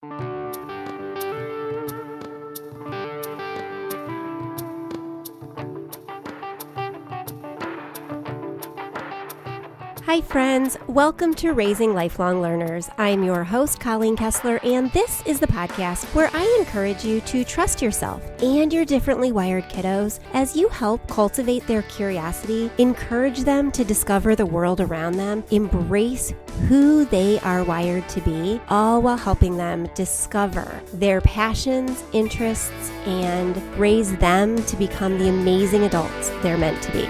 Hi friends, welcome to Raising Lifelong Learners. I'm your host, Colleen Kessler, and this is the podcast where I encourage you to trust yourself and your differently wired kiddos as you help cultivate their curiosity, encourage them to discover the world around them, embrace who they are wired to be, all while helping them discover their passions, interests, and raise them to become the amazing adults they're meant to be.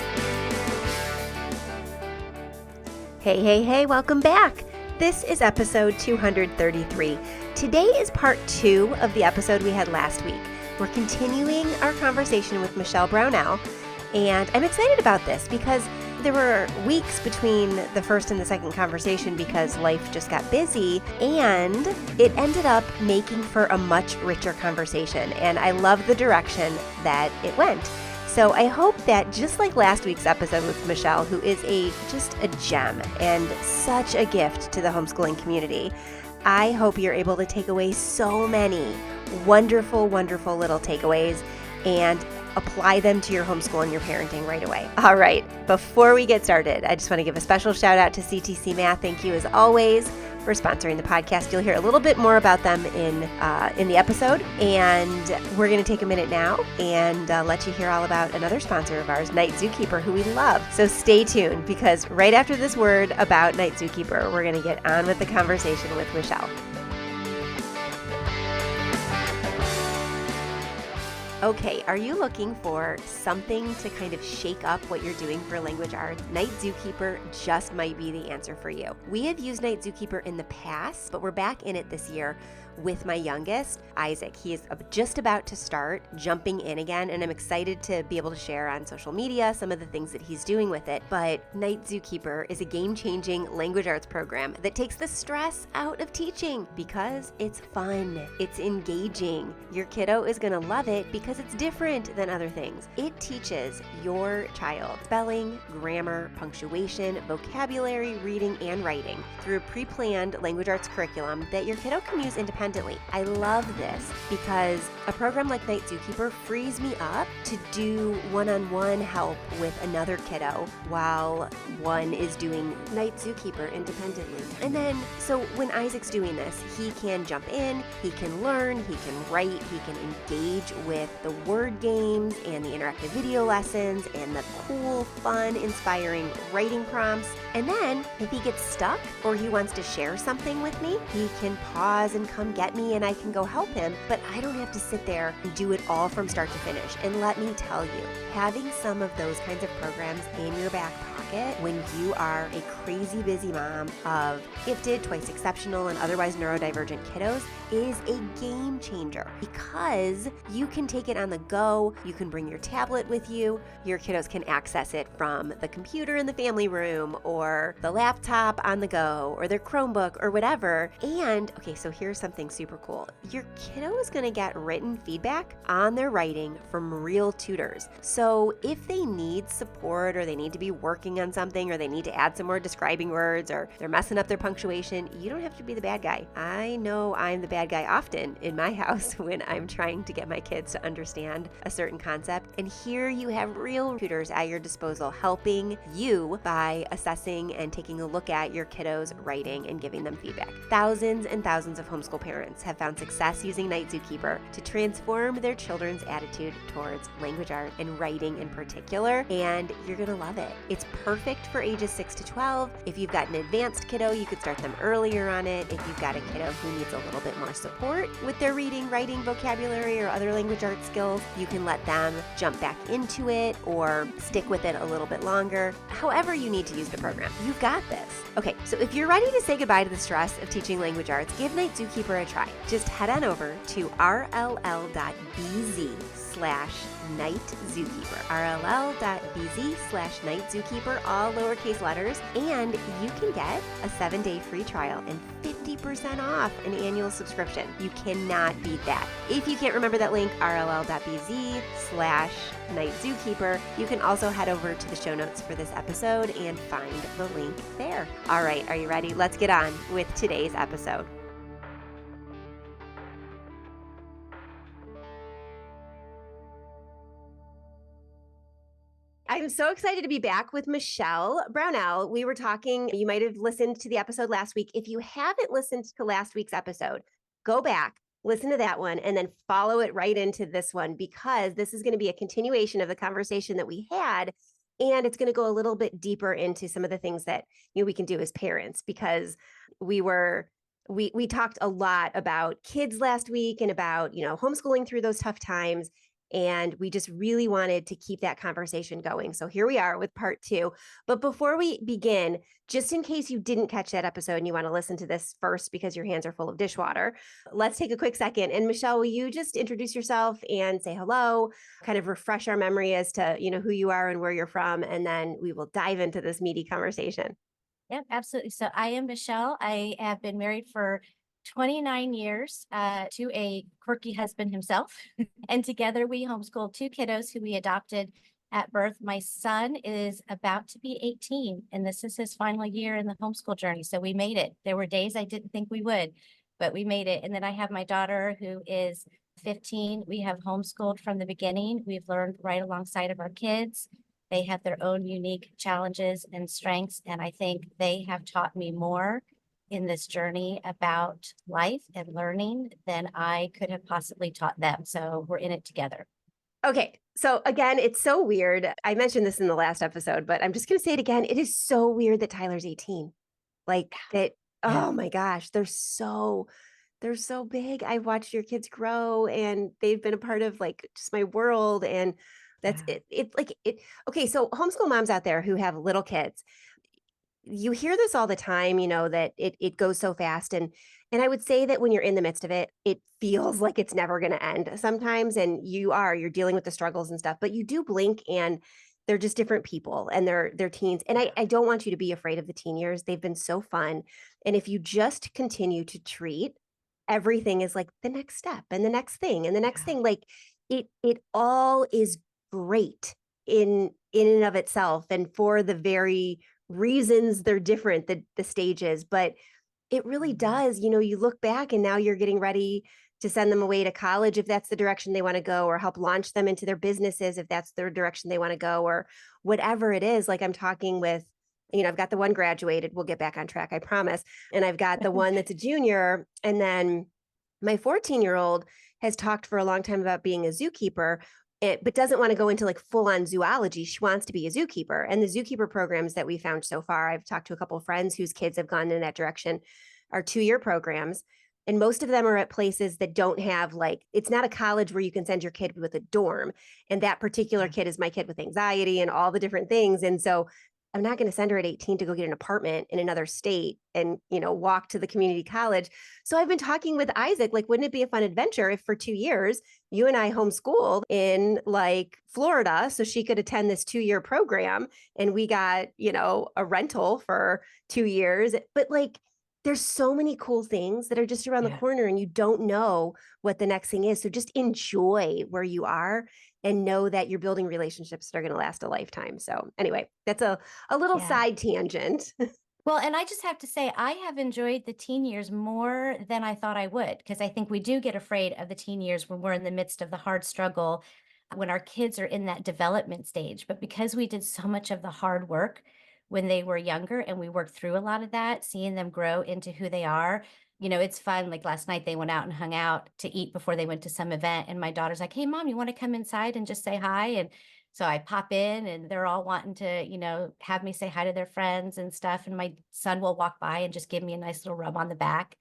Hey, welcome back. This is episode 233. Today is part 2 of the episode we had last week. We're continuing our conversation with Michelle Brownell, and I'm excited about this because there were weeks between the first and the second conversation because life just got busy, and it ended up making for a much richer conversation, and I love the direction that it went. So I hope that just like last week's episode with Michelle, who is just a gem and such a gift to the homeschooling community, I hope you're able to take away so many wonderful, wonderful little takeaways and apply them to your homeschool and your parenting right away. All right, before we get started, I just want to give a special shout out to CTC Math. Thank you as always for sponsoring the podcast. You'll hear a little bit more about them in the episode, and we're going to take a minute now and let you hear all about another sponsor of ours, Night Zookeeper, who we love. So stay tuned, because right after this word about Night Zookeeper, we're going to get on with the conversation with Michelle. Okay, are you looking for something to kind of shake up what you're doing for language arts? Night Zookeeper just might be the answer for you. We have used Night Zookeeper in the past, but we're back in it this year with my youngest, Isaac. He is just about to start jumping in again, and I'm excited to be able to share on social media some of the things that he's doing with it. But Night Zookeeper is a game-changing language arts program that takes the stress out of teaching because it's fun, it's engaging. Your kiddo is going to love it because it's different than other things. It teaches your child spelling, grammar, punctuation, vocabulary, reading, and writing through a pre-planned language arts curriculum that your kiddo can use independently. I love this because a program like Night Zookeeper frees me up to do one-on-one help with another kiddo while one is doing Night Zookeeper independently. And then, so when Isaac's doing this, he can jump in, he can learn, he can write, he can engage with the word games and the interactive video lessons and the cool, fun, inspiring writing prompts. And then if he gets stuck or he wants to share something with me, he can pause and come get me and I can go help him, but I don't have to sit there and do it all from start to finish. And let me tell you, having some of those kinds of programs in your back pocket when you are a crazy busy mom of gifted, twice exceptional, and otherwise neurodivergent kiddos is a game changer because you can take it on the go, you can bring your tablet with you, your kiddos can access it from the computer in the family room or the laptop on the go or their Chromebook or whatever. And okay, so here's something super cool. Your kiddo is going to get written feedback on their writing from real tutors. So if they need support or they need to be working on something or they need to add some more describing words or they're messing up their punctuation, you don't have to be the bad guy. I know I'm the bad guy often in my house when I'm trying to get my kids to understand a certain concept. And here you have real tutors at your disposal helping you by assessing and taking a look at your kiddo's writing and giving them feedback. Thousands and thousands of homeschool parents have found success using Night Zookeeper to transform their children's attitude towards language art and writing in particular, and you're going to love it. It's perfect for ages 6 to 12. If you've got an advanced kiddo, you could start them earlier on it. If you've got a kiddo who needs a little bit more support with their reading, writing, vocabulary, or other language arts skills, you can let them jump back into it or stick with it a little bit longer. However you need to use the program, you've got this. Okay, so if you're ready to say goodbye to the stress of teaching language arts, give Night Zookeeper a try. Just head on over to rll.bz/nightzookeeper, rll.bz/nightzookeeper, all lowercase letters, and you can get a 7-day free trial and 50% off an annual subscription. You cannot beat that. If you can't remember that link, rll.bz/nightzookeeper, you can also head over to the show notes for this episode and find the link there. All right, are you ready? Let's get on with today's episode. I'm so excited to be back with Michelle Brownell. We were talking, you might have listened to the episode last week. If you haven't listened to last week's episode, go back, listen to that one, and then follow it right into this one because this is going to be a continuation of the conversation that we had. And it's going to go a little bit deeper into some of the things that we can do as parents because we talked a lot about kids last week and about homeschooling through those tough times, and we just really wanted to keep that conversation going. So here we are with part 2. But before we begin, just in case you didn't catch that episode and you want to listen to this first because your hands are full of dishwater, let's take a quick second. And Michelle, will you just introduce yourself and say hello, kind of refresh our memory as to who you are and where you're from, and then we will dive into this meaty conversation. Yep, absolutely. So I am Michelle. I have been married for 29 years to a quirky husband himself. And together we homeschooled 2 kiddos who we adopted at birth. My son is about to be 18, and this is his final year in the homeschool journey. So we made it. There were days I didn't think we would, but we made it. And then I have my daughter who is 15. We have homeschooled from the beginning. We've learned right alongside of our kids. They have their own unique challenges and strengths, and I think they have taught me more in this journey about life and learning than I could have possibly taught them. So we're in it together. Okay. So again, it's so weird. I mentioned this in the last episode, but I'm just going to say it again. It is so weird that Tyler's 18. Like that. Yeah. Oh my gosh. They're so big. I've watched your kids grow and they've been a part of like just my world. And that's Yeah. it. Okay. So homeschool moms out there who have little kids, you hear this all the time, that it goes so fast. And I would say that when you're in the midst of it, it feels like it's never going to end sometimes. And you're dealing with the struggles and stuff, but you do blink and they're just different people and they're teens. And I don't want you to be afraid of the teen years. They've been so fun. And if you just continue to treat everything as like the next step and the next thing and the next thing, like it all is great in and of itself and for the very reasons they're different, the stages. But it really does, you look back and now you're getting ready to send them away to college if that's the direction they want to go, or help launch them into their businesses if that's their direction they want to go, or whatever it is. Like I'm talking with, I've got the one graduated, we'll get back on track, I promise. And I've got the one that's a junior. And then my 14-year-old has talked for a long time about being a zookeeper, but doesn't want to go into like full on zoology. She wants to be a zookeeper. And the zookeeper programs that we found so far, I've talked to a couple of friends whose kids have gone in that direction, are 2-year programs. And most of them are at places that don't have it's not a college where you can send your kid with a dorm. And that particular kid is my kid with anxiety and all the different things. And so I'm not going to send her at 18 to go get an apartment in another state and, walk to the community college. So I've been talking with Isaac, like, wouldn't it be a fun adventure if for 2 years you and I homeschooled in like Florida so she could attend this 2-year program and we got, a rental for 2 years. But like, there's so many cool things that are just around the corner and you don't know what the next thing is. So just enjoy where you are and know that you're building relationships that are going to last a lifetime. So anyway, that's a little side tangent. Well, and I just have to say, I have enjoyed the teen years more than I thought I would, because I think we do get afraid of the teen years when we're in the midst of the hard struggle, when our kids are in that development stage. But because we did so much of the hard work when they were younger and we worked through a lot of that, seeing them grow into who they are, it's fun. Like last night, they went out and hung out to eat before they went to some event. And my daughter's like, "Hey, Mom, you want to come inside and just say hi?" And so I pop in and they're all wanting to, have me say hi to their friends and stuff. And my son will walk by and just give me a nice little rub on the back,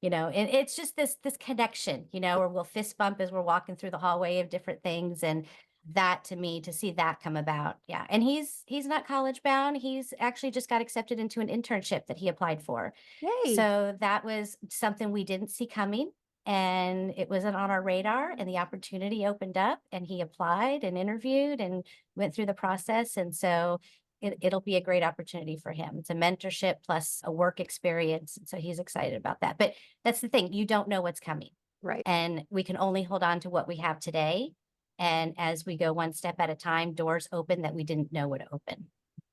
and it's just this connection, or we'll fist bump as we're walking through the hallway of different things. And that, to me, to see that come about. Yeah. And he's not college bound. He's actually just got accepted into an internship that he applied for. Yay. So that was something we didn't see coming. And it wasn't on our radar, and the opportunity opened up and he applied and interviewed and went through the process. And so it'll be a great opportunity for him. It's a mentorship plus a work experience. So he's excited about that. But that's the thing. You don't know what's coming. Right. And we can only hold on to what we have today. And as we go one step at a time, doors open that we didn't know would open.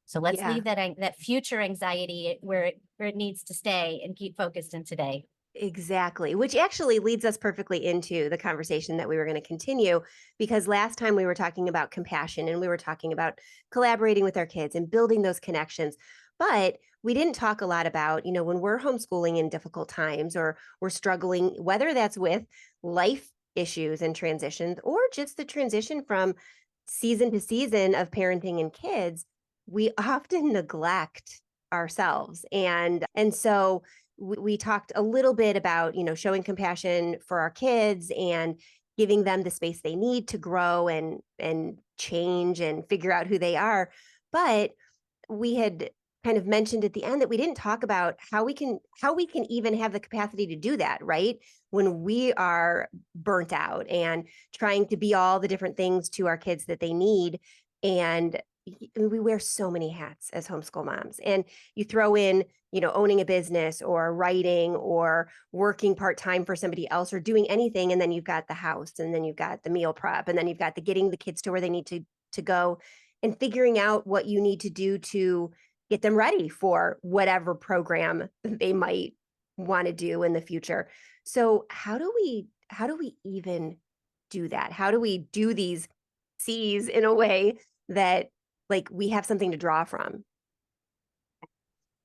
So let's leave that future anxiety where it needs to stay and keep focused in today. Exactly, which actually leads us perfectly into the conversation that we were going to continue because last time we were talking about compassion and we were talking about collaborating with our kids and building those connections. But we didn't talk a lot about, when we're homeschooling in difficult times or we're struggling, whether that's with life issues and transitions or just the transition from season to season of parenting and kids, we often neglect ourselves. And so we talked a little bit about showing compassion for our kids and giving them the space they need to grow and change and figure out who they are. But we had kind of mentioned at the end that we didn't talk about how we can even have the capacity to do that, right? When we are burnt out and trying to be all the different things to our kids that they need. And we wear so many hats as homeschool moms. And you throw in, owning a business or writing or working part-time for somebody else or doing anything. And then you've got the house and then you've got the meal prep and then you've got the getting the kids to where they need to go and figuring out what you need to do to get them ready for whatever program they might want to do in the future. So how do we even do that? How do we do these C's in a way that like we have something to draw from?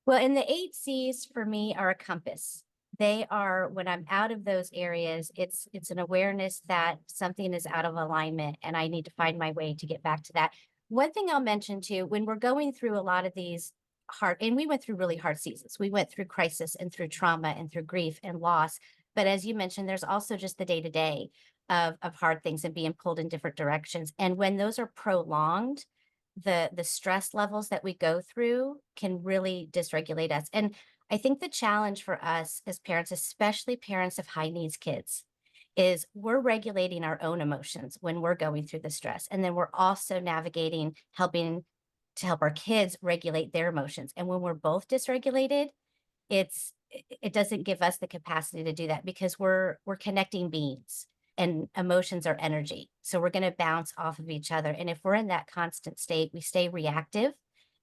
Well, and the 8 C's for me are a compass. They are when I'm out of those areas, it's an awareness that something is out of alignment and I need to find my way to get back to that. One thing I'll mention too, when we're going through a lot of these hard, and we went through really hard seasons. We went through crisis and through trauma and through grief and loss. But as you mentioned, there's also just the day to day of hard things and being pulled in different directions. And when those are prolonged, the stress levels that we go through can really dysregulate us. And I think the challenge for us as parents, especially parents of high needs kids, is we're regulating our own emotions when we're going through the stress. And then we're also navigating, helping to help our kids regulate their emotions. And when we're both dysregulated, it doesn't give us the capacity to do that because we're connecting beings and emotions are energy. So we're going to bounce off of each other. And if we're in that constant state, we stay reactive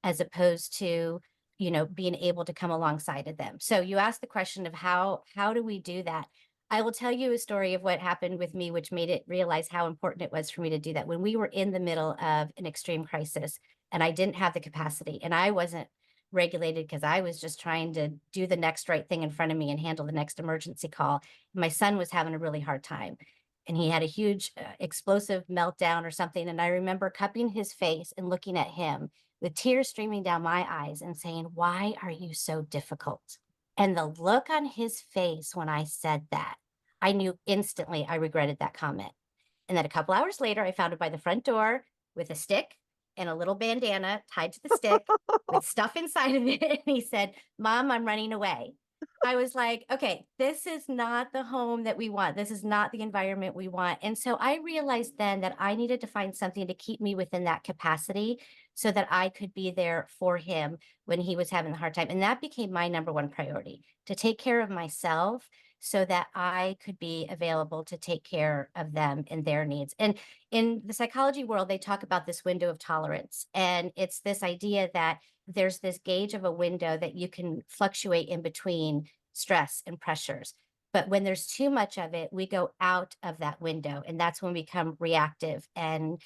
as opposed to, being able to come alongside of them. So you asked the question of how do we do that? I will tell you a story of what happened with me, which made it realize how important it was for me to do that. When we were in the middle of an extreme crisis and I didn't have the capacity and I wasn't regulated because I was just trying to do the next right thing in front of me and handle the next emergency call. My son was having a really hard time and he had a huge explosive meltdown or something. And I remember cupping his face and looking at him with tears streaming down my eyes and saying, "Why are you so difficult?" And the look on his face when I said that, I knew instantly I regretted that comment. And then a couple hours later, I found him by the front door with a stick and a little bandana tied to the stick with stuff inside of it. And he said, "Mom, I'm running away." I was like, okay, this is not the home that we want. This is not the environment we want. And so I realized then that I needed to find something to keep me within that capacity so that I could be there for him when he was having a hard time. And that became my number one priority to take care of myself so that I could be available to take care of them and their needs. And in the psychology world, they talk about this window of tolerance. And it's this idea that there's this gauge of a window that you can fluctuate in between stress and pressures. But when there's too much of it, we go out of that window. And that's when we become reactive and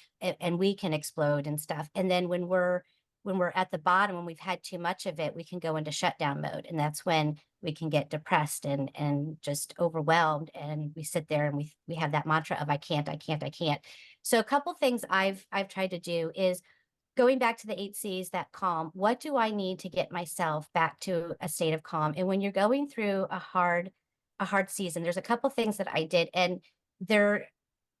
we can explode and stuff. And then when we're at the bottom, when we've had too much of it, we can go into shutdown mode. And that's when we can get depressed and just overwhelmed. And we sit there and we have that mantra of I can't, I can't, I can't. So a couple things I've tried to do is going back to the 8 C's, that calm. What do I need to get myself back to a state of calm? And when you're going through a hard season, there's a couple things that I did, and they're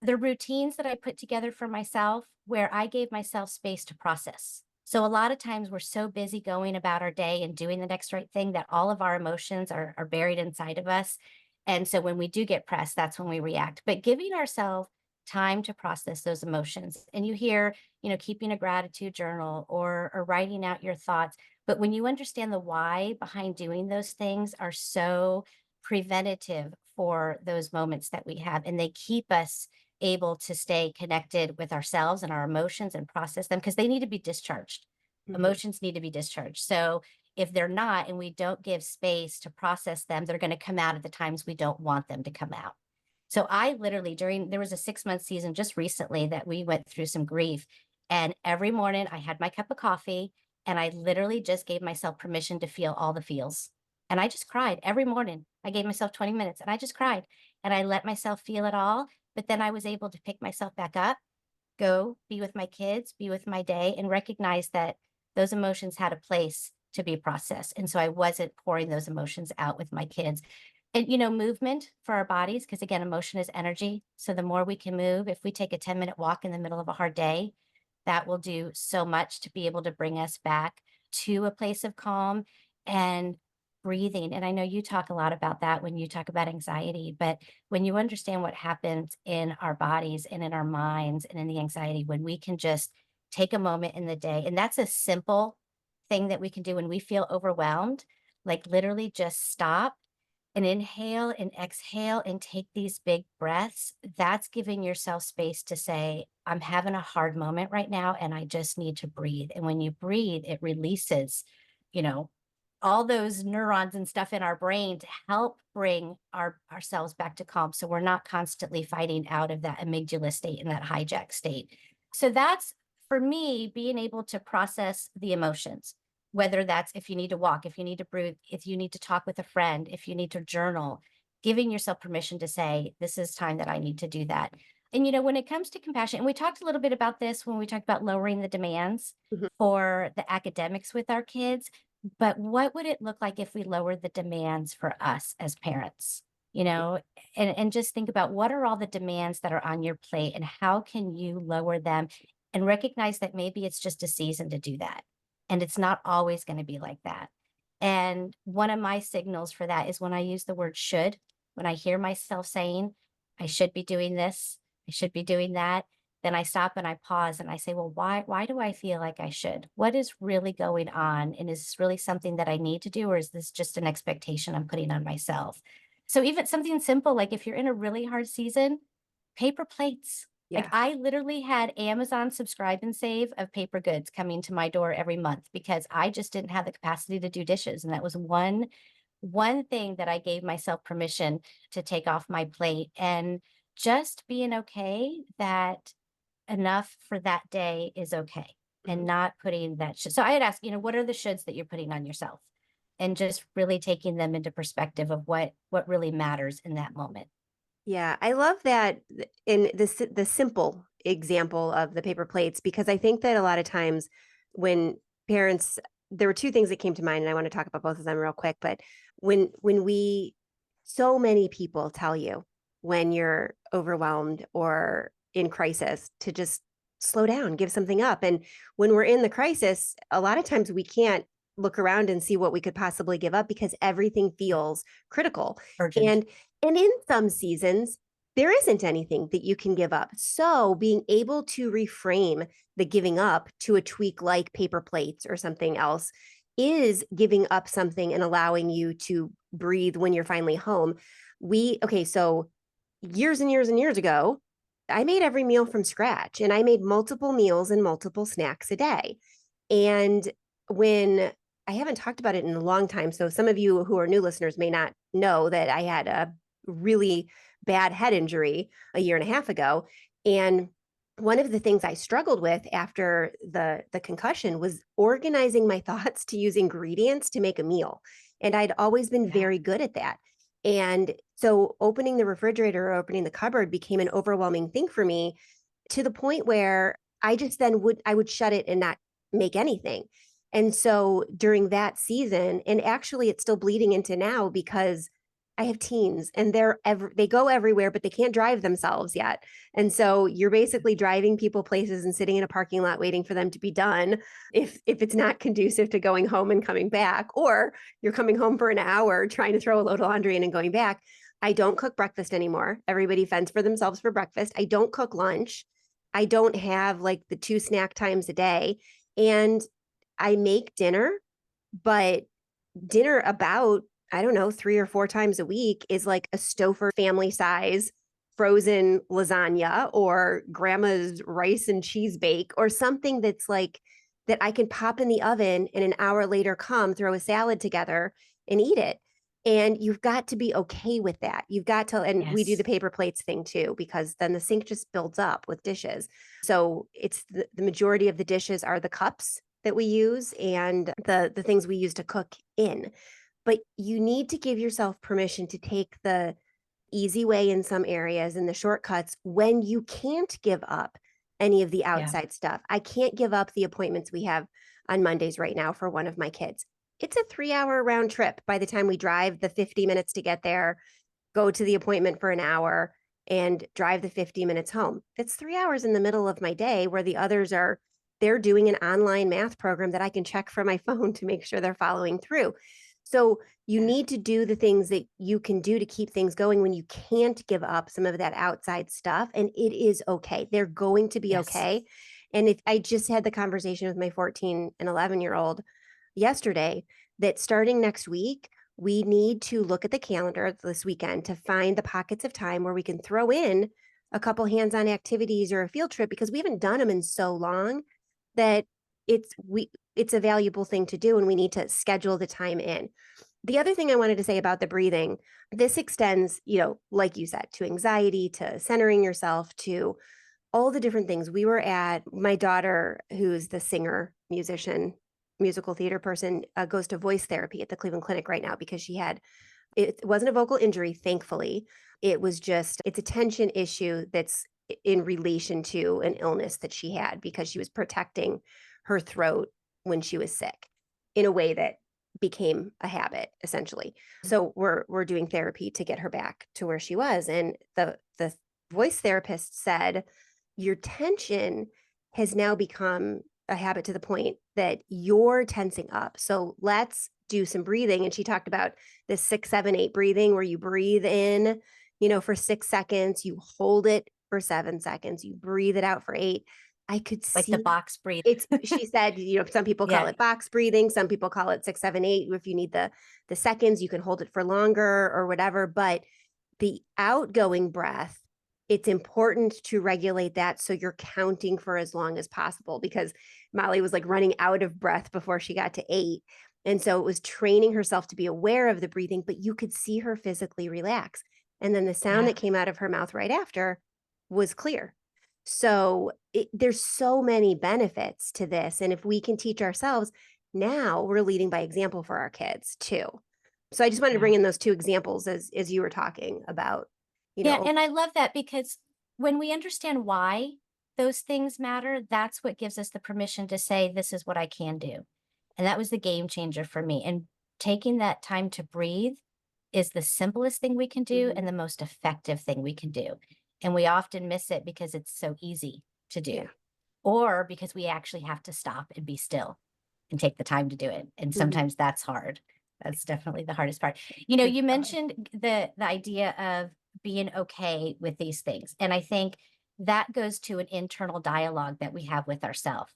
the routines that I put together for myself where I gave myself space to process. So a lot of times we're so busy going about our day and doing the next right thing that all of our emotions are buried inside of us. And so when we do get pressed, that's when we react. But giving ourselves time to process those emotions. And you hear, keeping a gratitude journal or writing out your thoughts. But when you understand the why behind doing those things are so preventative for those moments that we have, and they keep us able to stay connected with ourselves and our emotions and process them because they need to be discharged. Mhm. Emotions need to be discharged. So If they're not, and we don't give space to process them, they're going to come out at the times we don't want them to come out. So I literally, there was a 6 month season just recently that we went through some grief. And every morning I had my cup of coffee and I literally just gave myself permission to feel all the feels. And I just cried every morning. I gave myself 20 minutes and I just cried and I let myself feel it all. But then I was able to pick myself back up, go be with my kids, be with my day, and recognize that those emotions had a place to be processed. And so I wasn't pouring those emotions out with my kids. And, movement for our bodies, because again, emotion is energy. So the more we can move, if we take a 10-minute walk in the middle of a hard day, that will do so much to be able to bring us back to a place of calm and breathing. And I know you talk a lot about that when you talk about anxiety, but when you understand what happens in our bodies and in our minds and in the anxiety, when we can just take a moment in the day, and that's a simple thing that we can do when we feel overwhelmed, like literally just stop and inhale and exhale and take these big breaths. That's giving yourself space to say, I'm having a hard moment right now and I just need to breathe. And when you breathe, it releases, you know, all those neurons and stuff in our brain to help bring ourselves back to calm. So we're not constantly fighting out of that amygdala state and that hijack state. So that's for me, being able to process the emotions, whether that's if you need to walk, if you need to breathe, if you need to talk with a friend, if you need to journal, giving yourself permission to say, this is time that I need to do that. And, when it comes to compassion, and we talked a little bit about this when we talked about lowering the demands Mhm. for the academics with our kids, but what would it look like if we lowered the demands for us as parents? And just think about what are all the demands that are on your plate and how can you lower them and recognize that maybe it's just a season to do that. And it's not always going to be like that. And one of my signals for that is when I use the word should, when I hear myself saying, I should be doing this, I should be doing that, then I stop and I pause and I say, well, why do I feel like I should? What is really going on? And is this really something that I need to do, or is this just an expectation I'm putting on myself? So even something simple, like if you're in a really hard season, paper plates. Like Yeah. I literally had Amazon subscribe and save of paper goods coming to my door every month because I just didn't have the capacity to do dishes. And that was one thing that I gave myself permission to take off my plate, and just being okay that enough for that day is okay and Mhm. not putting that so I had asked, what are the shoulds that you're putting on yourself? And just really taking them into perspective of what really matters in that moment. Yeah, I love that in the simple example of the paper plates, because I think that a lot of times when parents, there were two things that came to mind, and I want to talk about both of them real quick. But when we, so many people tell you when you're overwhelmed or in crisis to just slow down, give something up. And when we're in the crisis, a lot of times we can't look around and see what we could possibly give up because everything feels critical. Urgent. And and in some seasons, there isn't anything that you can give up. So being able to reframe the giving up to a tweak like paper plates or something else is giving up something and allowing you to breathe when you're finally home. Okay, so years and years and years ago, I made every meal from scratch and I made multiple meals and multiple snacks a day. And when I haven't talked about it in a long time, so some of you who are new listeners may not know that I had a really bad head injury a year and a half ago. And one of the things I struggled with after the concussion was organizing my thoughts to use ingredients to make a meal. And I'd always been Yeah. very good at that. And so opening the refrigerator or opening the cupboard became an overwhelming thing for me, to the point where I would shut it and not make anything. And so during that season, and actually it's still bleeding into now because I have teens and they go everywhere, but they can't drive themselves yet. And so you're basically driving people places and sitting in a parking lot waiting for them to be done if it's not conducive to going home and coming back, or you're coming home for an hour trying to throw a load of laundry in and going back. I don't cook breakfast anymore. Everybody fends for themselves for breakfast. I don't cook lunch. I don't have like the two snack times a day. And I make dinner, but dinner about, I don't know, 3 or 4 times a week is like a Stouffer family size frozen lasagna or grandma's rice and cheese bake or something that's like that I can pop in the oven and an hour later come throw a salad together and eat it. And you've got to be okay with that. You've got to, and we do the Yes. paper plates thing too, because then the sink just builds up with dishes. So it's the majority of the dishes are the cups that we use and the things we use to cook in. But you need to give yourself permission to take the easy way in some areas and the shortcuts when you can't give up any of the Yeah. outside stuff. I can't give up the appointments we have on Mondays right now for one of my kids. It's a 3 hour round trip by the time we drive the 50 minutes to get there, go to the appointment for an hour, and drive the 50 minutes home. It's 3 hours in the middle of my day where the others are, they're doing an online math program that I can check from my phone to make sure they're following through. So you Yeah. need to do the things that you can do to keep things going when you can't give up some of that outside stuff. And it is okay. They're going to be Yes. okay. And if I just had the conversation with my 14 and 11-year-old yesterday that starting next week, we need to look at the calendar this weekend to find the pockets of time where we can throw in a couple hands-on activities or a field trip because we haven't done them in so long that it's a valuable thing to do and we need to schedule the time in. The other thing I wanted to say about the breathing, this extends, like you said, to anxiety, to centering yourself, to all the different things. We were at my daughter, who's the singer, musician, musical theater person, goes to voice therapy at the Cleveland Clinic right now because it wasn't a vocal injury, thankfully. It was just, it's a tension issue that's in relation to an illness that she had because she was protecting her throat when she was sick in a way that became a habit essentially. So we're doing therapy to get her back to where she was. And the voice therapist said, your tension has now become a habit to the point that you're tensing up. So let's do some breathing. And she talked about this 6, 7, 8 breathing where you breathe in, for 6 seconds, you hold it for 7 seconds, you breathe it out for 8. I could Like the see box breathe. she said, some people call Yeah. it box breathing, some people call it 6, 7, 8. If you need the seconds, you can hold it for longer or whatever. But the outgoing breath, it's important to regulate that so you're counting for as long as possible because Molly was like running out of breath before she got to 8. And so it was training herself to be aware of the breathing, but you could see her physically relax. And then the sound Yeah. that came out of her mouth right after was clear. So there's so many benefits to this. And if we can teach ourselves, now we're leading by example for our kids too. So I just wanted to Yeah. bring in those two examples as you were talking about, Yeah, and I love that because when we understand why those things matter, that's what gives us the permission to say, this is what I can do. And that was the game changer for me. And taking that time to breathe is the simplest thing we can do and Mhm. the most effective thing we can do. And we often miss it because it's so easy to do, Yeah. or because we actually have to stop and be still and take the time to do it. And Mhm. sometimes that's hard. That's definitely the hardest part. It's You hard. mentioned the idea of being okay with these things. And I think that goes to an internal dialogue that we have with ourselves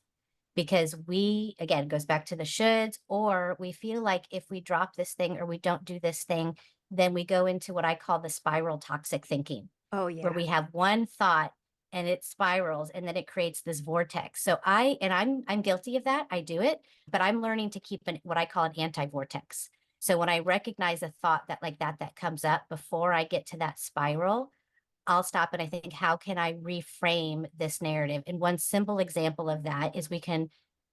because we, again, it goes back to the shoulds, or we feel like if we drop this thing or we don't do this thing, then we go into what I call the spiral toxic thinking, Oh where yeah. we have one thought and it spirals and then it creates this vortex. So I'm guilty of that. I do it, but I'm learning to keep what I call an anti-vortex. So when I recognize a thought that comes up before I get to that spiral, I'll stop and I think, how can I reframe this narrative? And one simple example of that is we can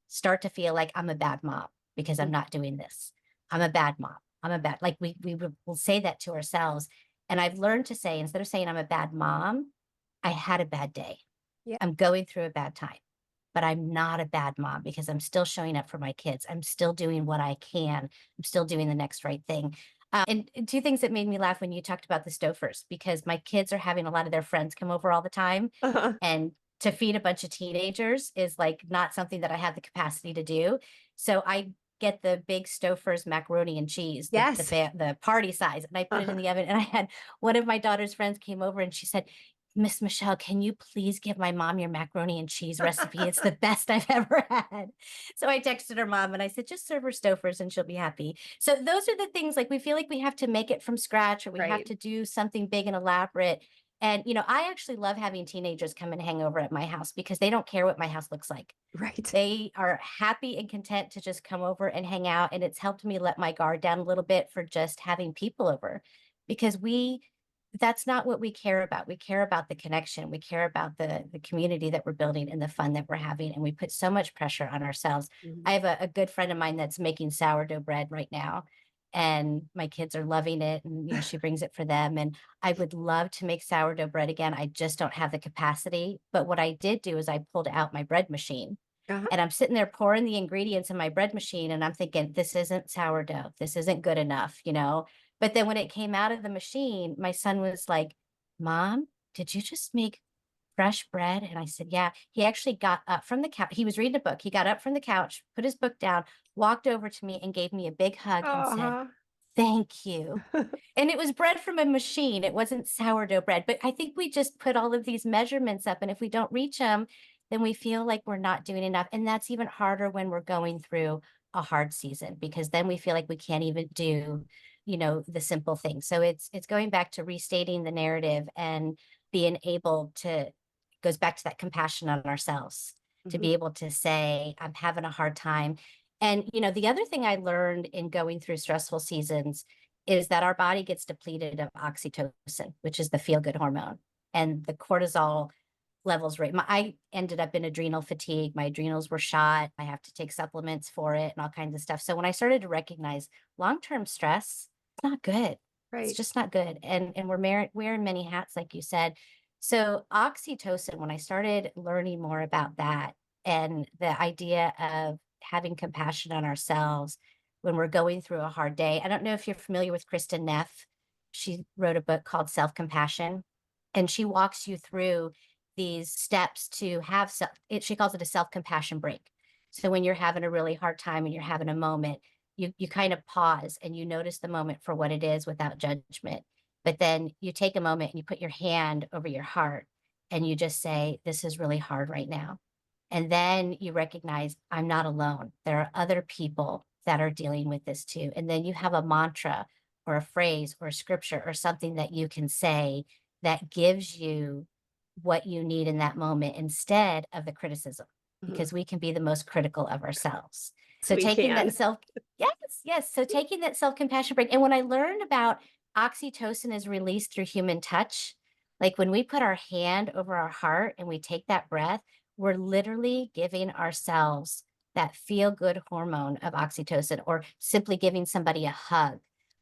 start to feel like I'm a bad mom because I'm Mm. not doing this. I'm a bad mom. I'm a bad, like will say that to ourselves. And I've learned to say, instead of saying I'm a bad mom, I had a bad day. Yeah. I'm going through a bad time, but I'm not a bad mom because I'm still showing up for my kids. I'm still doing what I can. I'm still doing the next right thing. And two things that made me laugh when you talked about the Stofers, because my kids are having a lot of their friends come over all the time. Uh-huh. And to feed a bunch of teenagers is like not something that I have the capacity to do. So I get the big Stouffer's macaroni and cheese, Yes. the party size, and I put it in Uh-huh. the oven. And I had one of my daughter's friends came over and she said, Miss Michelle, can you please give my mom your macaroni and cheese recipe? It's the best I've ever had. So I texted her mom and I said, just serve her Stouffer's and she'll be happy. So those are the things, like we feel like we have to make it from scratch or we have Right. to do something big and elaborate. And, I actually love having teenagers come and hang over at my house because they don't care what my house looks like. Right. They are happy and content to just come over and hang out, and it's helped me let my guard down a little bit for just having people over because that's not what we care about. We care about the connection. We care about the community that we're building and the fun that we're having, and we put so much pressure on ourselves. Mhm. I have a good friend of mine that's making sourdough bread right now, and my kids are loving it, and, she brings it for them, and I would love to make sourdough bread again. I just don't have the capacity, but what I did do is I pulled out my bread machine Uh-huh. and I'm sitting there pouring the ingredients in my bread machine and I'm thinking, this isn't sourdough. This isn't good enough. But then when it came out of the machine, my son was like, Mom, did you just make fresh bread? And I said, yeah. He actually got up from the couch. He was reading a book. He got up from the couch, put his book down, walked over to me and gave me a big hug and said, Uh-huh. thank you. And it was bread from a machine. It wasn't sourdough bread. But I think we just put all of these measurements up. And if we don't reach them, then we feel like we're not doing enough. And that's even harder when we're going through a hard season because then we feel like we can't even do, the simple things. So it's going back to restating the narrative and being able to goes back to that compassion on ourselves to Mhm. be able to say, I'm having a hard time. And, the other thing I learned in going through stressful seasons is that our body gets depleted of oxytocin, which is the feel good hormone, and the cortisol levels rate. I ended up in adrenal fatigue. My adrenals were shot. I have to take supplements for it and all kinds of stuff. So when I started to recognize long-term stress, it's not good. It's Right. just not good. And we're wearing many hats, like you said. So oxytocin, when I started learning more about that and the idea of having compassion on ourselves when we're going through a hard day. I don't know if you're familiar with Kristen Neff. She wrote a book called Self-Compassion, and she walks you through these steps to have she calls it a self-compassion break. So when you're having a really hard time and you're having a moment, you kind of pause and you notice the moment for what it is without judgment. But then you take a moment and you put your hand over your heart and you just say, this is really hard right now. And then you recognize I'm not alone. There are other people that are dealing with this too. And then you have a mantra or a phrase or a scripture or something that you can say that gives you what you need in that moment instead of the criticism, Mhm. because we can be the most critical of ourselves. So So we taking that can. self, yes, yes. So taking that self-compassion break. And when I learned about oxytocin is released through human touch, like when we put our hand over our heart and we take that breath, we're literally giving ourselves that feel good hormone of oxytocin, or simply giving somebody a hug,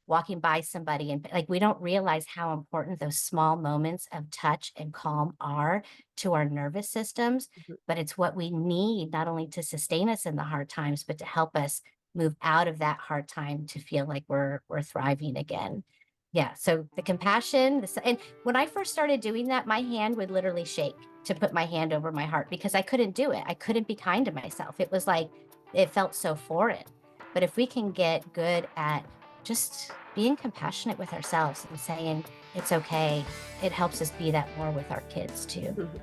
walking by somebody. And like, we don't realize how important those small moments of touch and calm are to our nervous systems, Mhm. but it's what we need not only to sustain us in the hard times, but to help us move out of that hard time to feel like we're thriving again. Yeah. So the compassion, and when I first started doing that, my hand would literally shake to put my hand over my heart because I couldn't do it. I couldn't be kind to myself. It was like it felt so foreign. But if we can get good at just being compassionate with ourselves and saying it's okay, it helps us be that more with our kids too. Mhm.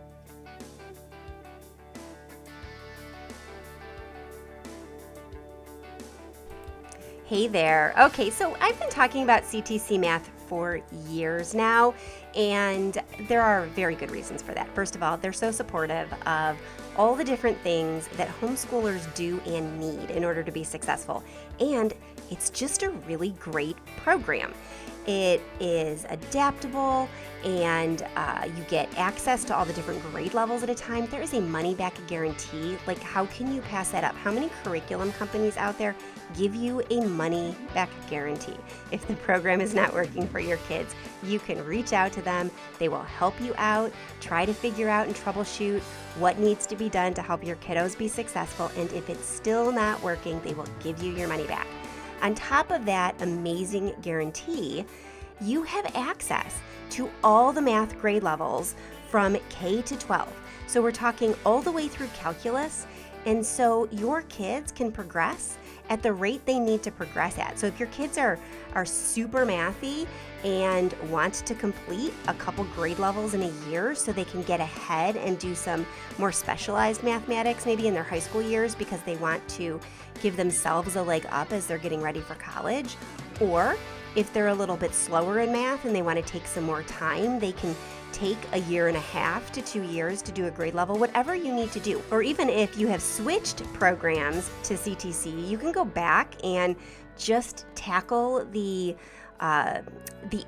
Hey there. Okay, so I've been talking about CTC math for years now, and there are very good reasons for that. First of all, they're so supportive of all the different things that homeschoolers do and need in order to be successful. And it's just a really great program. It is adaptable, and you get access to all the different grade levels at a time. There is a money back guarantee. Like, how can you pass that up? How many curriculum companies out there give you a money back guarantee? If the program is not working for your kids, you can reach out to them. They will help you out, try to figure out and troubleshoot what needs to be done to help your kiddos be successful. And if it's still not working, they will give you your money back. On top of that amazing guarantee, you have access to all the math grade levels from K to 12. So we're talking all the way through calculus. And so your kids can progress at the rate they need to progress at. So if your kids are super mathy and want to complete a couple grade levels in a year so they can get ahead and do some more specialized mathematics maybe in their high school years because they want to give themselves a leg up as they're getting ready for college, or if they're a little bit slower in math and they want to take some more time, they can take a year and a half to 2 years to do a grade level, whatever you need to do. Or even if you have switched programs to CTC, you can go back and just tackle the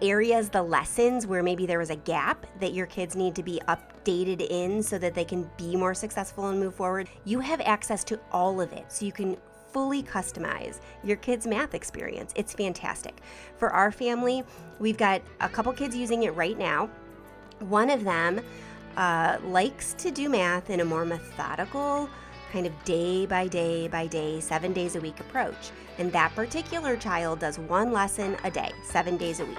areas, the lessons where maybe there was a gap that your kids need to be updated in so that they can be more successful and move forward. You have access to all of it, so you can fully customize your kids' math experience. It's fantastic. For our family, we've got a couple kids using it right now. One of them likes to do math in a more methodical, kind of day by day, 7 days a week approach. And that particular child does one lesson a day, 7 days a week,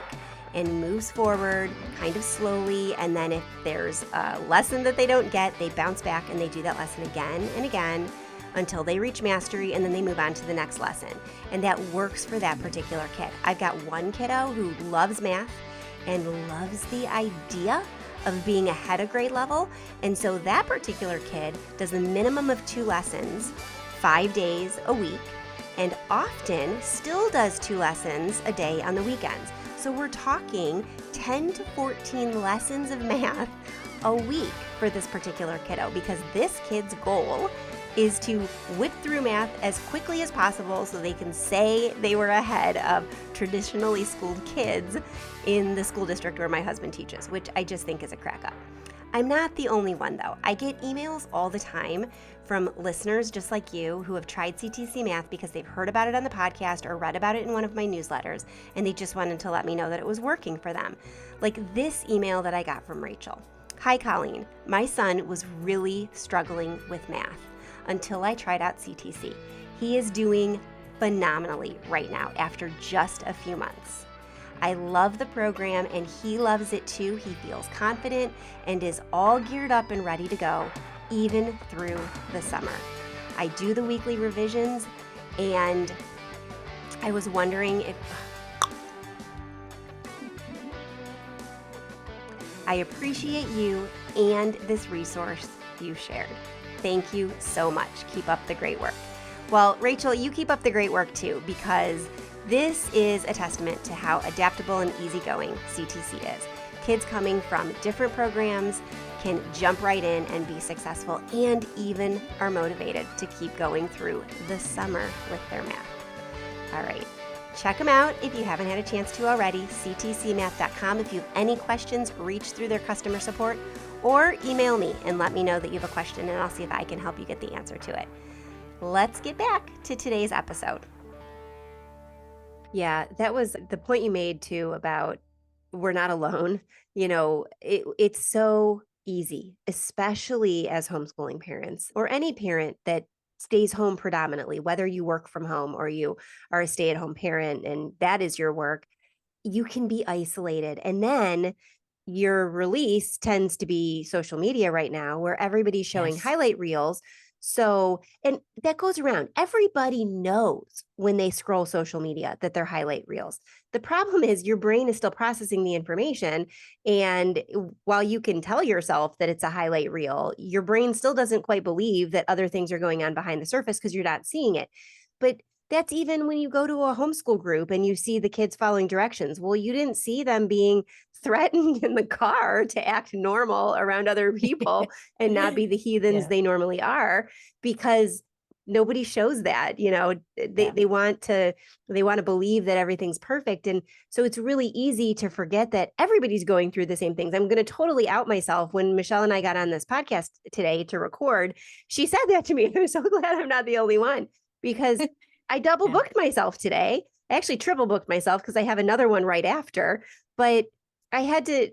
and moves forward kind of slowly. And then if there's a lesson that they don't get, they bounce back and they do that lesson again and again until they reach mastery, and then they move on to the next lesson. And that works for that particular kid. I've got one kiddo who loves math and loves the idea of being ahead of grade level. And so that particular kid does a minimum of 2 lessons, 5 days a week, and often still does 2 lessons a day on the weekends. So we're talking 10 to 14 lessons of math a week for this particular kiddo, because this kid's goal is to whip through math as quickly as possible so they can say they were ahead of traditionally schooled kids in the school district where my husband teaches, which I just think is a crack up. I'm not the only one though. I get emails all the time from listeners just like you who have tried CTC Math because they've heard about it on the podcast or read about it in one of my newsletters, and they just wanted to let me know that it was working for them. Like this email that I got from Rachel. Hi Colleen, my son was really struggling with math until I tried out CTC. He is doing phenomenally right now after just a few months. I love the program and he loves it too. He feels confident and is all geared up and ready to go, even through the summer. I do the weekly revisions, and I was wondering if... I appreciate you and this resource you shared. Thank you so much. Keep up the great work. Well, Rachel, you keep up the great work too, because this is a testament to how adaptable and easygoing CTC is. Kids coming from different programs can jump right in and be successful, and even are motivated to keep going through the summer with their math. All right. Check them out if you haven't had a chance to already, ctcmath.com. If you have any questions, reach through their customer support or email me and let me know that you have a question, and I'll see if I can help you get the answer to it. Let's get back to today's episode. Yeah, that was the point you made too about we're not alone. You know, it's so easy, especially as homeschooling parents or any parent that stays home predominantly, whether you work from home or you are a stay-at-home parent and that is your work, you can be isolated. And then your release tends to be social media right now, where everybody's showing Yes. highlight reels. So, and that goes around. Everybody knows when they scroll social media that they're highlight reels. The problem is your brain is still processing the information. And while you can tell yourself that it's a highlight reel, your brain still doesn't quite believe that other things are going on behind the surface because you're not seeing it. But that's even when you go to a homeschool group and you see the kids following directions. Well, you didn't see them being threatened in the car to act normal around other people and not be the heathens Yeah. they normally are, because nobody shows that. They want to believe that everything's perfect. And so it's really easy to forget that everybody's going through the same things. I'm going to totally out myself. When Michelle and I got on this podcast today to record, she said that to me. I'm so glad I'm not the only one, because I double booked myself today. I actually triple booked myself because I have another one right after, but I had to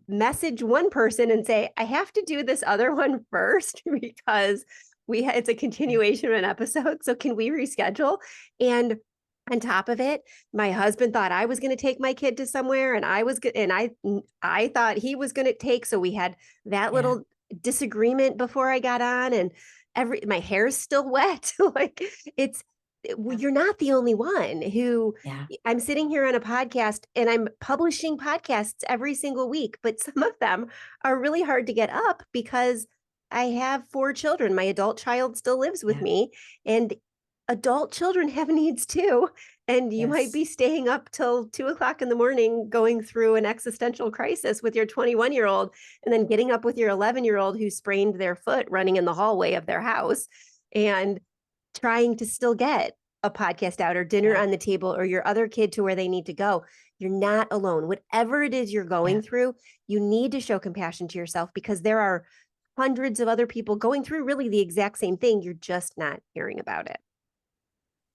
message one person and say, I have to do this other one first because it's a continuation of an episode. So can we reschedule? And on top of it, my husband thought I was going to take my kid to somewhere, and I thought he was going to take. So we had that little disagreement before I got on, and my hair's still wet. Like you're not the only one who. I'm sitting here on a podcast and I'm publishing podcasts every single week, but some of them are really hard to get up because I have 4 children. My adult child still lives with me, and adult children have needs too. And you might Yes. be staying up till 2 o'clock in the morning going through an existential crisis with your 21-year-old and then getting up with your 11-year-old who sprained their foot running in the hallway of their house and trying to still get a podcast out or dinner Yeah. on the table or your other kid to where they need to go. You're not alone. Whatever it is you're Yeah. going through, you need to show compassion to yourself because there are hundreds of other people going through really the exact same thing. You're just not hearing about it.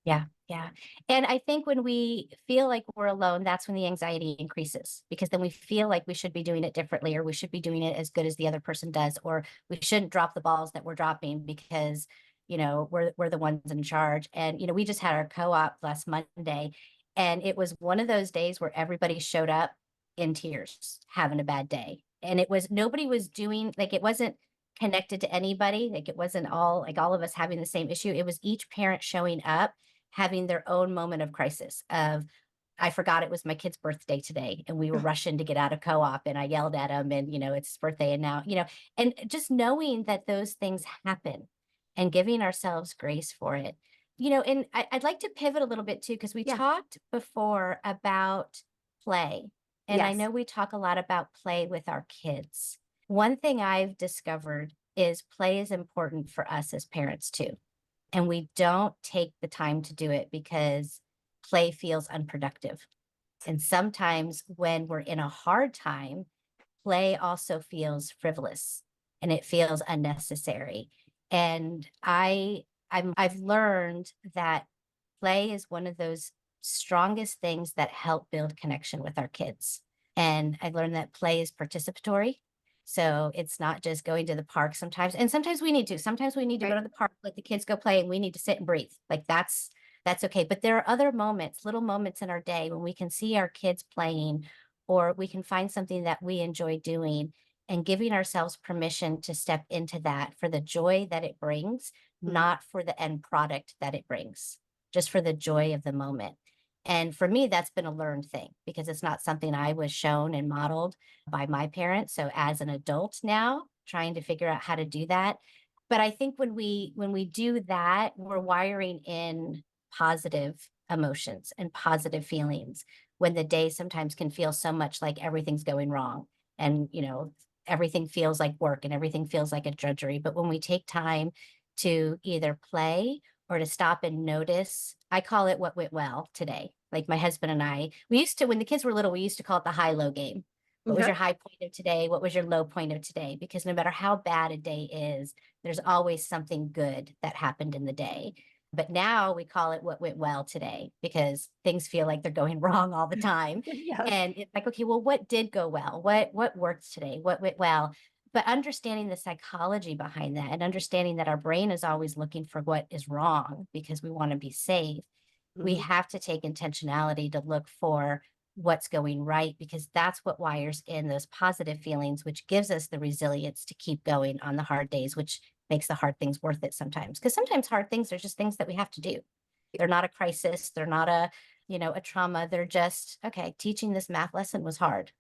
Yeah, yeah. And I think when we feel like we're alone, that's when the anxiety increases because then we feel like we should be doing it differently or we should be doing it as good as the other person does, or we shouldn't drop the balls that we're dropping because, we're the ones in charge. And, we just had our co-op last Monday, and it was one of those days where everybody showed up in tears, having a bad day. And it was nobody was doing like it wasn't connected to anybody, like it wasn't all like all of us having the same issue. It was each parent showing up having their own moment of crisis of I forgot it was my kid's birthday today and we were rushing to get out of co-op and I yelled at him and it's his birthday and now and just knowing that those things happen and giving ourselves grace for it. And I'd like to pivot a little bit too because we Yeah. talked before about play, and I Yes. know we talk a lot about play with our kids. One thing I've discovered is play is important for us as parents too, and we don't take the time to do it because play feels unproductive. And sometimes when we're in a hard time, play also feels frivolous and it feels unnecessary. And I've learned that play is one of those strongest things that help build connection with our kids. And I learned that play is participatory. So it's not just going to the park sometimes. And sometimes we need to. Sometimes we need to go Right. to the park, let the kids go play, and we need to sit and breathe. Like that's okay. But there are other moments, little moments in our day when we can see our kids playing, or we can find something that we enjoy doing, and giving ourselves permission to step into that for the joy that it brings, Mhm. not for the end product that it brings, just for the joy of the moment. And for me, that's been a learned thing because it's not something I was shown and modeled by my parents. So as an adult now, trying to figure out how to do that. But I think when we do that, we're wiring in positive emotions and positive feelings when the day sometimes can feel so much like everything's going wrong, and everything feels like work and everything feels like a drudgery. But when we take time to either play or to stop and notice, I call it what went well today. Like my husband and I, we used to, when the kids were little, we used to call it the high low game. What was Okay. your high point of today? What was your low point of today? Because no matter how bad a day is, there's always something good that happened in the day. But now we call it what went well today because things feel like they're going wrong all the time. Yes. And it's like, okay, well, what did go well? What worked today? What went well? But understanding the psychology behind that and understanding that our brain is always looking for what is wrong because we want to be safe, we Mhm. have to take intentionality to look for what's going right because that's what wires in those positive feelings, which gives us the resilience to keep going on the hard days, which makes the hard things worth it sometimes. Because sometimes hard things are just things that we have to do. They're not a crisis. They're not a trauma. They're just, okay, teaching this math lesson was hard.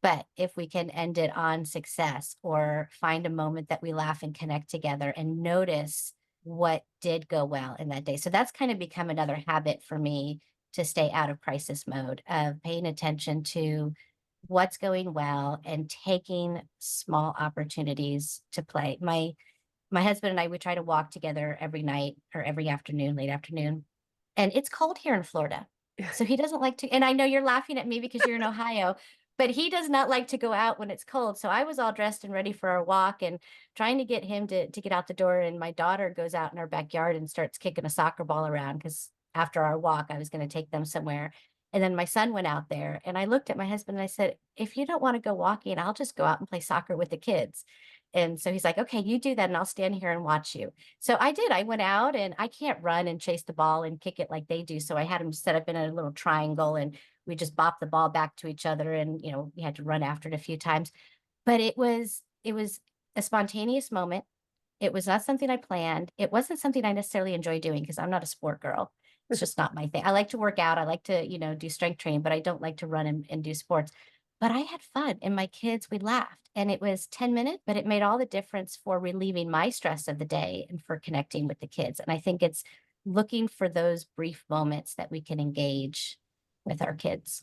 But if we can end it on success or find a moment that we laugh and connect together and notice what did go well in that day. So that's kind of become another habit for me to stay out of crisis mode of paying attention to what's going well and taking small opportunities to play. My husband and I, we try to walk together every night or every afternoon, late afternoon. And it's cold here in Florida. So he doesn't like to, and I know you're laughing at me because you're in Ohio, but he does not like to go out when it's cold. So I was all dressed and ready for our walk and trying to get him to get out the door. And my daughter goes out in our backyard and starts kicking a soccer ball around because after our walk, I was going to take them somewhere. And then my son went out there and I looked at my husband and I said, if you don't want to go walking, I'll just go out and play soccer with the kids. And so he's like, okay, you do that and I'll stand here and watch you. So I did. I went out and I can't run and chase the ball and kick it like they do. So I had him set up in a little triangle and we just bopped the ball back to each other and we had to run after it a few times. But it was a spontaneous moment. It was not something I planned. It wasn't something I necessarily enjoy doing because I'm not a sport girl. It's just not my thing. I like to work out. I like to, do strength training, but I don't like to run and do sports. But I had fun and my kids, we laughed and it was 10 minutes, but it made all the difference for relieving my stress of the day and for connecting with the kids. And I think it's looking for those brief moments that we can engage with our kids.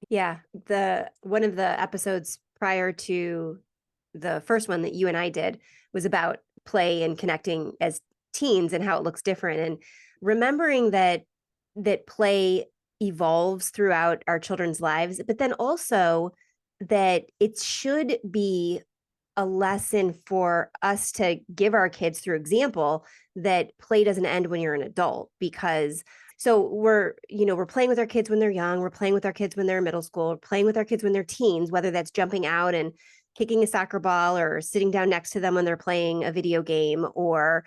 Yeah, the one of the episodes prior to the first one that you and I did was about play and connecting as teens and how it looks different, and remembering that play evolves throughout our children's lives, but then also that it should be a lesson for us to give our kids through example that play doesn't end when you're an adult. Because so we're playing with our kids when they're young, we're playing with our kids when they're in middle school, we're playing with our kids when they're teens, whether that's jumping out and kicking a soccer ball or sitting down next to them when they're playing a video game, or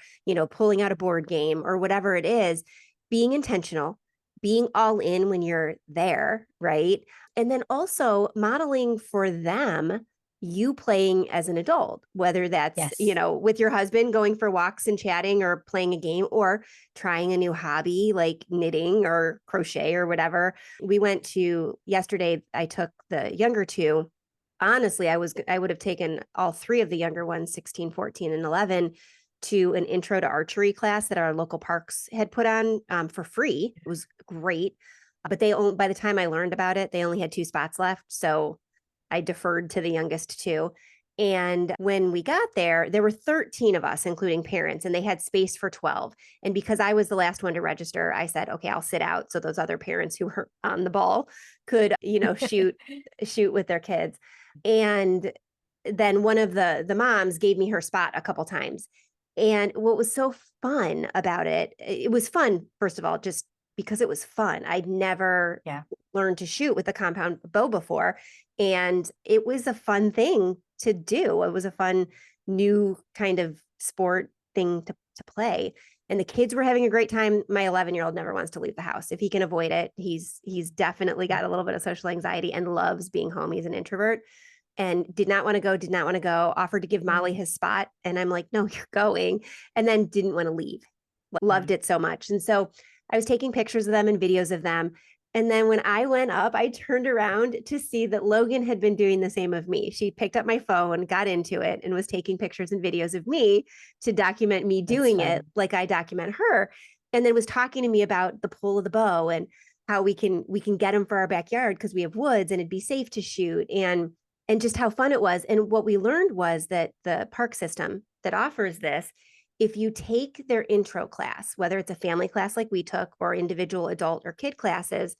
pulling out a board game or whatever it is. Being intentional, being all in when you're there, right? And then also modeling for them you playing as an adult, whether that's, Yes. with your husband going for walks and chatting or playing a game or trying a new hobby like knitting or crochet or whatever. We went to yesterday, I took the younger two. Honestly, I would have taken all three of the younger ones, 16, 14, and 11, to an intro to archery class that our local parks had put on for free. It was great. But by the time I learned about it, they only had 2 spots left. So I deferred to the youngest two. And when we got there were 13 of us, including parents, and they had space for 12. And because I was the last one to register, I said, okay, I'll sit out so those other parents who were on the ball could, shoot with their kids. And then one of the moms gave me her spot a couple times. And what was so fun about it was fun, first of all, just because it was fun. I'd never Yeah. learned to shoot with a compound bow before. And it was a fun thing to do. It was a fun new kind of sport thing to play. And the kids were having a great time. My 11-year-old never wants to leave the house. If he can avoid it, he's definitely got a little bit of social anxiety and loves being home. He's an introvert and did not want to go, offered to give Molly his spot. And I'm like, no, you're going. And then didn't want to leave. Loved it so much. And so I was taking pictures of them and videos of them. And then when I went up, I turned around to see that Logan had been doing the same of me. She picked up my phone, got into it, and was taking pictures and videos of me to document me That's doing it fun. like I document her. And then was talking to me about the pull of the bow and how we can get them for our backyard because we have woods and it'd be safe to shoot, and just how fun it was. And what we learned was that the park system that offers this, if you take their intro class, whether it's a family class like we took or individual adult or kid classes,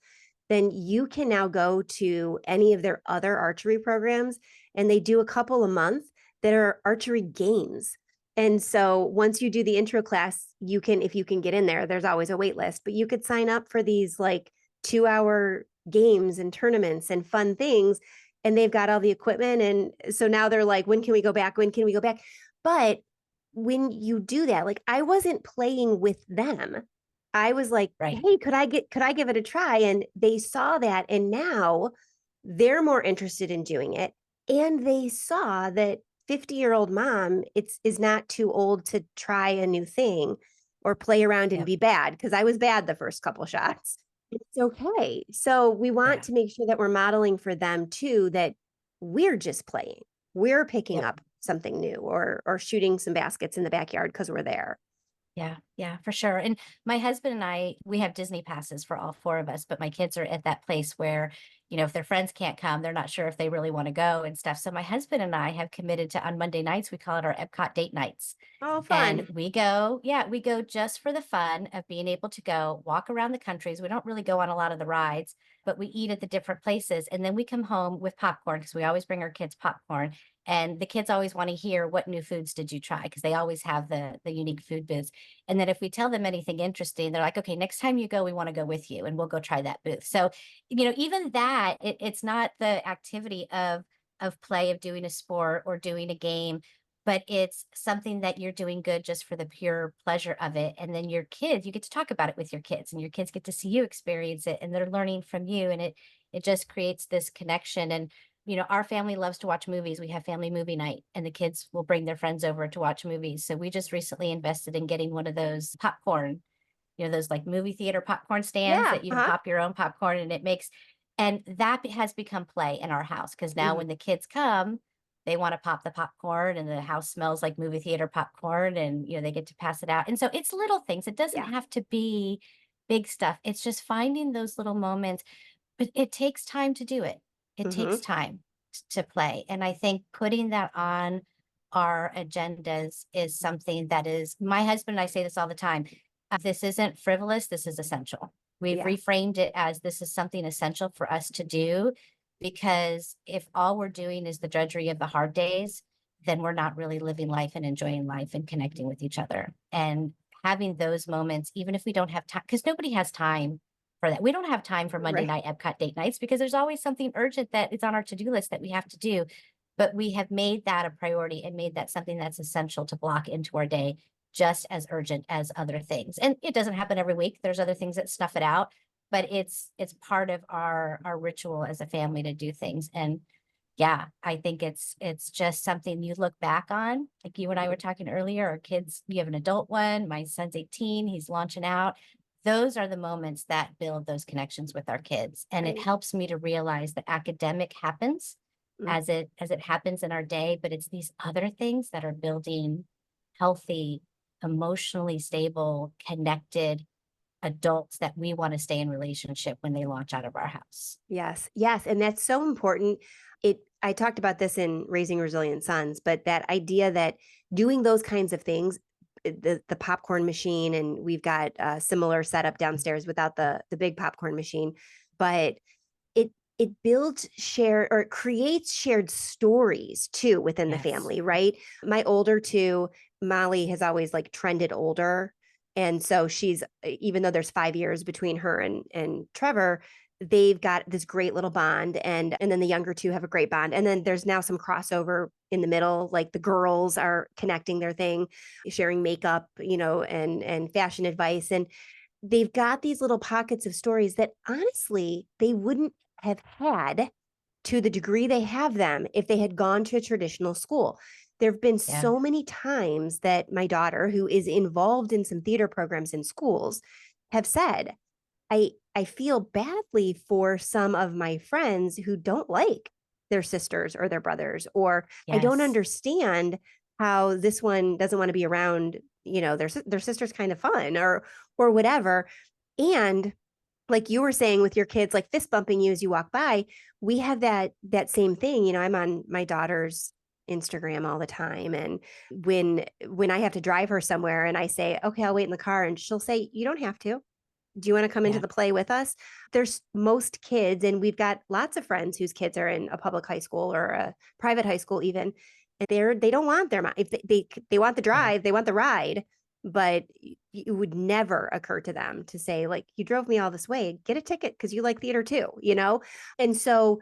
then you can now go to any of their other archery programs, and they do a couple a month that are archery games. And so once you do the intro class, you can, if you can get in there, there's always a wait list, but you could sign up for these like 2-hour games and tournaments and fun things. And they've got all the equipment. And so now they're like, when can we go back? When can we go back? But when you do that, like I wasn't playing with them. I was like, Right. hey, could I give it a try? And they saw that, and now they're more interested in doing it. And they saw that 50-year-old mom is not too old to try a new thing or play around and Yep. be bad, because I was bad the first couple shots. It's okay. So we want Yeah. to make sure that we're modeling for them too, that we're just playing. We're picking Yep. up something new, or shooting some baskets in the backyard because we're there. Yeah, yeah, for sure. And my husband and I, we have Disney passes for all four of us, but my kids are at that place where, if their friends can't come, they're not sure if they really want to go and stuff. So my husband and I have committed to, on Monday nights, we call it our Epcot date nights. Oh, And fun. we go, yeah, we go just for the fun of being able to go walk around the countries. We don't really go on a lot of the rides, but we eat at the different places. And then we come home with popcorn because we always bring our kids popcorn. And the kids always want to hear, what new foods did you try? Because they always have the unique food biz. And then if we tell them anything interesting, they're like, okay, next time you go, we want to go with you and we'll go try that booth. So, even that, it's not the activity of play, of doing a sport or doing a game, but it's something that you're doing good just for the pure pleasure of it. And then your kids, you get to talk about it with your kids, and your kids get to see you experience it, and they're learning from you. And it just creates this connection. And our family loves to watch movies. We have family movie night, and the kids will bring their friends over to watch movies. So we just recently invested in getting one of those popcorn, those like movie theater popcorn stands Yeah. that you can Uh-huh. pop your own popcorn, and it makes, and that has become play in our house because now Mhm. when the kids come, they want to pop the popcorn and the house smells like movie theater popcorn and they get to pass it out. And so it's little things. It doesn't Yeah. have to be big stuff. It's just finding those little moments, but it takes time to do it. It takes Hmm. time to play. And I think putting that on our agendas is something that is my husband and I say this all the time. This isn't frivolous, this is essential. We've Yeah. reframed it as this is something essential for us to do because if all we're doing is the drudgery of the hard days, then we're not really living life and enjoying life and connecting with each other. And having those moments, even if we don't have time, because nobody has time for that. We don't have time for Monday Right. night Epcot date nights because there's always something urgent that is on our to-do list that we have to do. But we have made that a priority and made that something that's essential to block into our day, just as urgent as other things. And it doesn't happen every week. There's other things that snuff it out, but it's part of our ritual as a family to do things. And yeah, I think it's just something you look back on. Like you and I were talking earlier, our kids, you have an adult one, my son's 18, he's launching out. Those are the moments that build those connections with our kids. And it Right. helps me to realize that academic happens Mm. as it happens in our day, but it's these other things that are building healthy, emotionally stable, connected adults that we want to stay in relationship when they launch out of our house. Yes, yes, and that's so important. I talked about this in Raising Resilient Sons, but that idea that doing those kinds of things, the popcorn machine, and we've got a similar setup downstairs without the big popcorn machine, but it it builds share or it creates shared stories too within the Yes. family, right? My older two, Molly has always like trended older. And so she's, even though there's 5 years between her and Trevor, they've got this great little bond. And then the younger two have a great bond. And then there's now some crossover in the middle, like the girls are connecting their thing, sharing makeup, and fashion advice. And they've got these little pockets of stories that honestly they wouldn't have had to the degree they have them if they had gone to a traditional school. There have been Yeah. so many times that my daughter, who is involved in some theater programs in schools, have said, I feel badly for some of my friends who don't like their sisters or their brothers, or I don't Yes. understand how this one doesn't want to be around, their sister's kind of fun or whatever. And like you were saying with your kids like fist bumping you as you walk by, we have that same thing. I'm on my daughter's Instagram all the time, and when I have to drive her somewhere and I say, okay, I'll wait in the car, and she'll say, you don't have to. Do you want to come into Yeah. the play with us? There's most kids, and we've got lots of friends whose kids are in a public high school or a private high school even, and they don't want their mom. If they want the Yeah. drive, they want the ride, but it would never occur to them to say, like, you drove me all this way, get a ticket because you like theater too. And so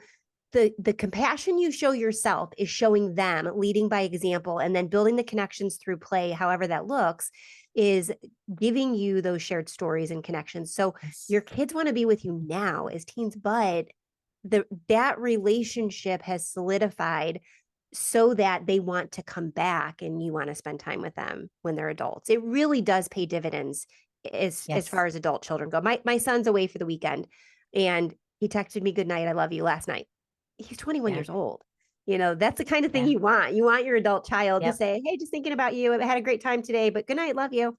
the compassion you show yourself is showing them, leading by example, and then building the connections through play, however that looks, is giving you those shared stories and connections. So Yes. your kids want to be with you now as teens, but that relationship has solidified so that they want to come back and you want to spend time with them when they're adults. It really does pay dividends as far Yes. as adult children go. My son's away for the weekend, and he texted me good night, I love you, last night. He's 21 Yeah. years old. That's the kind of thing Yeah. you want. You want your adult child to Yep. say, hey, just thinking about you. I had a great time today, but good night, love you.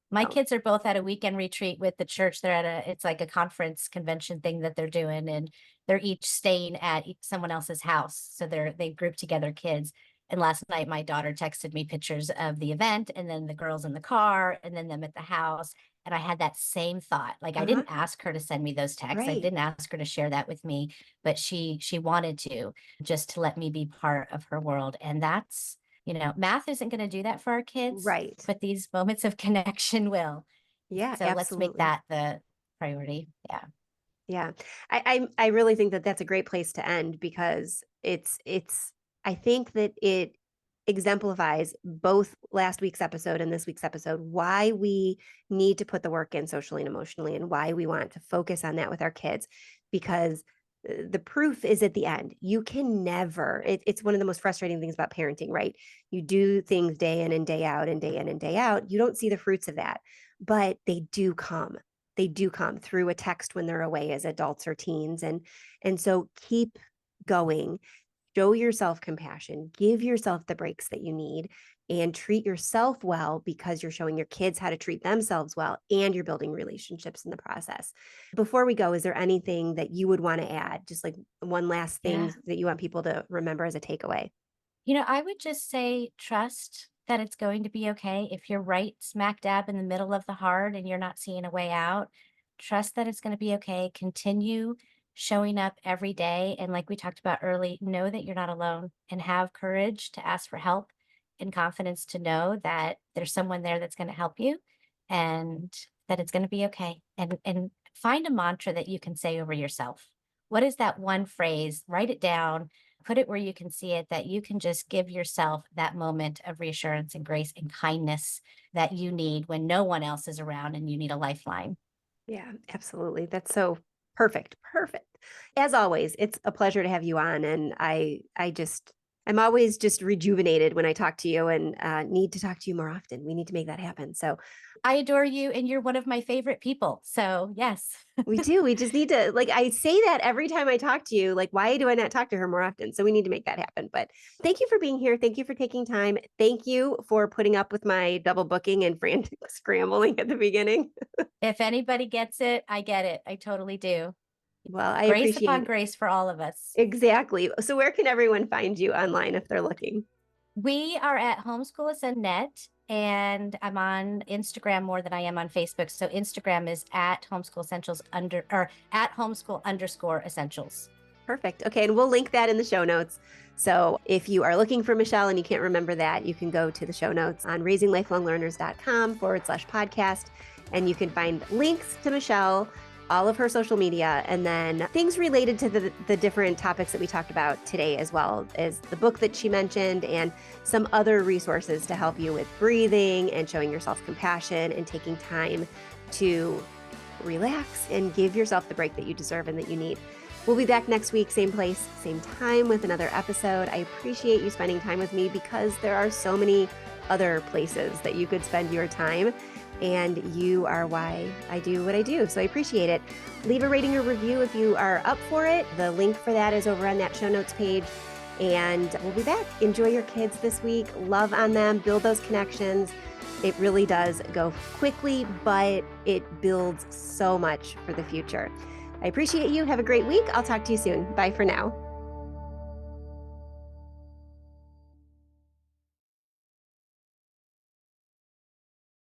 My So, kids are both at a weekend retreat with the church. They're at it's like a conference convention thing that they're doing, and they're each staying at someone else's house. So they group together kids. And last night, my daughter texted me pictures of the event and then the girls in the car and then them at the house. And I had that same thought. Like I uh-huh, didn't ask her to send me those texts. I right, didn't ask her to share that with me, but she wanted to just to let me be part of her world. And that's, math isn't going to do that for our kids, right. but these moments of connection will. Yeah, So let's make absolutely. that the priority. Yeah. Yeah. I really think that that's a great place to end because I think that it exemplifies both last week's episode and this week's episode why we need to put the work in socially and emotionally and why we want to focus on that with our kids because the proof is at the end. You can never, it's one of the most frustrating things about parenting, right? You do things day in and day out and day in and day out. You don't see the fruits of that, but they do come through a text when they're away as adults or teens, and so keep going, Show yourself compassion, give yourself the breaks that you need, and treat yourself well because you're showing your kids how to treat themselves well and you're building relationships in the process. Before we go, is there anything that you would want to add? Just like one last thing Yeah. that you want people to remember as a takeaway? I would just say trust that it's going to be okay. If you're right smack dab in the middle of the hard and you're not seeing a way out, trust that it's going to be okay. Continue showing up every day. And like we talked about early, know that you're not alone and have courage to ask for help and confidence to know that there's someone there that's going to help you and that it's going to be okay. And find a mantra that you can say over yourself. What is that one phrase? Write it down, put it where you can see it, that you can just give yourself that moment of reassurance and grace and kindness that you need when no one else is around and you need a lifeline. Yeah, absolutely. That's so perfect. Perfect. As always, it's a pleasure to have you on. And I'm always just rejuvenated when I talk to you and need to talk to you more often. We need to make that happen. So I adore you and you're one of my favorite people. So, yes. we do. We just need to, like, I say that every time I talk to you, like, why do I not talk to her more often? So we need to make that happen. But thank you for being here. Thank you for taking time. Thank you for putting up with my double booking and frantic scrambling at the beginning. If anybody gets it, I get it. I totally do. Well, I Grace upon appreciate grace for all of us. exactly. So where can everyone find you online if they're looking? We are at homeschool.net and I'm on Instagram more than I am on Facebook. So Instagram is at homeschool essentials or at homeschool_essentials. Perfect. Okay. And we'll link that in the show notes. So if you are looking for Michelle and you can't remember that, you can go to the show notes on raisinglifelonglearners.com/podcast. And you can find links to Michelle, all of her social media, and then things related to the different topics that we talked about today, as well as the book that she mentioned and some other resources to help you with breathing and showing yourself compassion and taking time to relax and give yourself the break that you deserve and that you need. We'll be back next week, same place, same time with another episode. I appreciate you spending time with me because there are so many other places that you could spend your time, and you are why I do what I do. So I appreciate it. Leave a rating or review if you are up for it. The link for that is over on that show notes page. And we'll be back. Enjoy your kids this week. Love on them. Build those connections. It really does go quickly, but it builds so much for the future. I appreciate you. Have a great week. I'll talk to you soon. Bye for now.